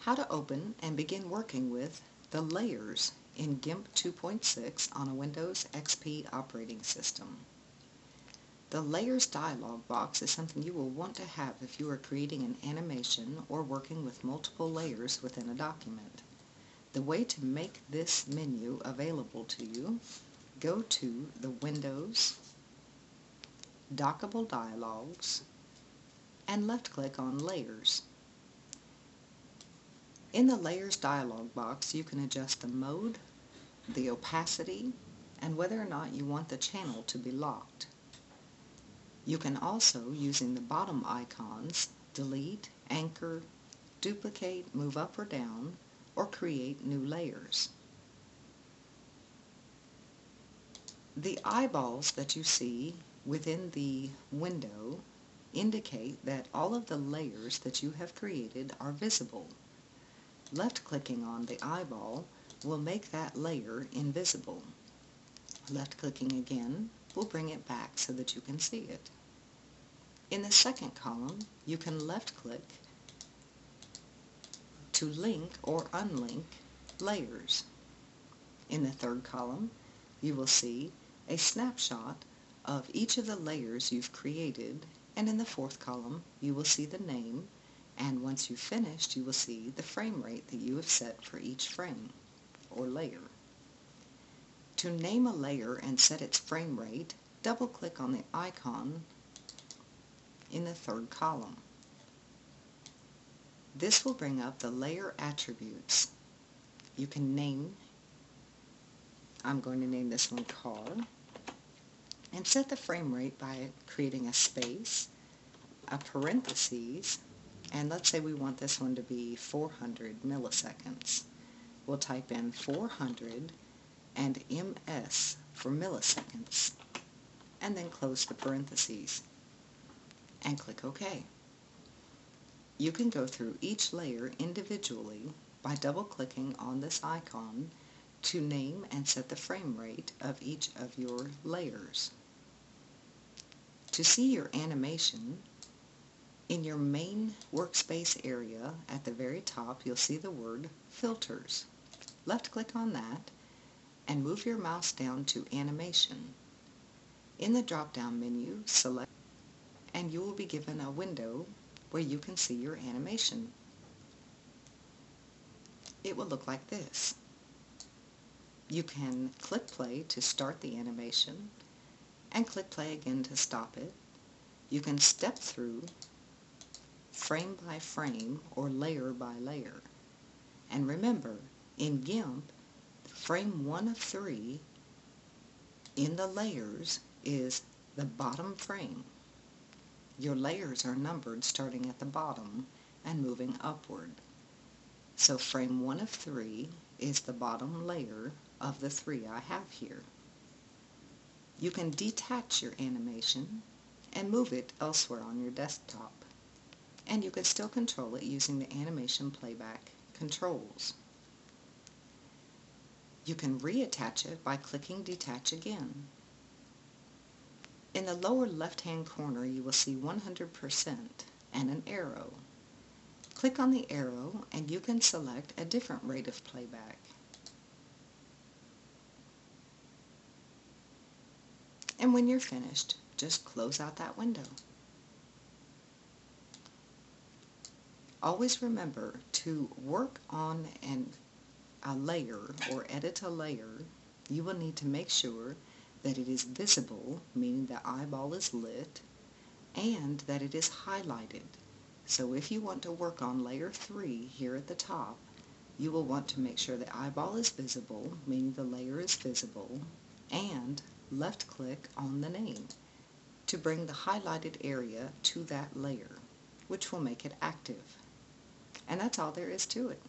How to open and begin working with the layers in Gimp 2.6 on a Windows XP operating system. The Layers dialog box is something you will want to have if you are creating an animation or working with multiple layers within a document. The way to make this menu available to you, go to the Windows, Dockable Dialogs, and left-click on Layers. In the Layers dialog box, you can adjust the mode, the opacity, and whether or not you want the channel to be locked. You can also, using the bottom icons, delete, anchor, duplicate, move up or down, or create new layers. The eyeballs that you see within the window indicate that all of the layers that you have created are visible. Left-clicking on the eyeball will make that layer invisible. Left-clicking again will bring it back so that you can see it. In the second column, you can left-click to link or unlink layers. In the third column, you will see a snapshot of each of the layers you've created, and in the fourth column, you will see the name, and once you've finished, you will see the frame rate that you have set for each frame or layer. To name a layer and set its frame rate, double-click on the icon in the third column. This will bring up the layer attributes. You can name, I'm going to name this one Car, and set the frame rate by creating a space, a parentheses, and let's say we want this one to be 400 milliseconds. We'll type in 400 and ms for milliseconds, and then close the parentheses, and click OK. You can go through each layer individually by double-clicking on this icon to name and set the frame rate of each of your layers. To see your animation, in your main workspace area at the very top, you'll see the word Filters. Left-click on that and move your mouse down to Animation. In the drop-down menu, select and you will be given a window where you can see your animation. It will look like this. You can click play to start the animation and click play again to stop it. You can step through frame by frame or layer by layer. And remember, in Gimp, frame 1 of 3 in the layers is the bottom frame. Your layers are numbered starting at the bottom and moving upward. So frame 1 of 3 is the bottom layer of the 3 I have here. You can detach your animation and move it elsewhere on your desktop. And you can still control it using the animation playback controls. You can reattach it by clicking Detach again. In the lower left-hand corner, you will see 100% and an arrow. Click on the arrow and you can select a different rate of playback. And when you're finished, just close out that window. Always remember to work on a layer or edit a layer, you will need to make sure that it is visible, meaning the eyeball is lit, and that it is highlighted. So if you want to work on layer 3 here at the top, you will want to make sure the eyeball is visible, meaning the layer is visible, and left-click on the name to bring the highlighted area to that layer, which will make it active. And that's all there is to it.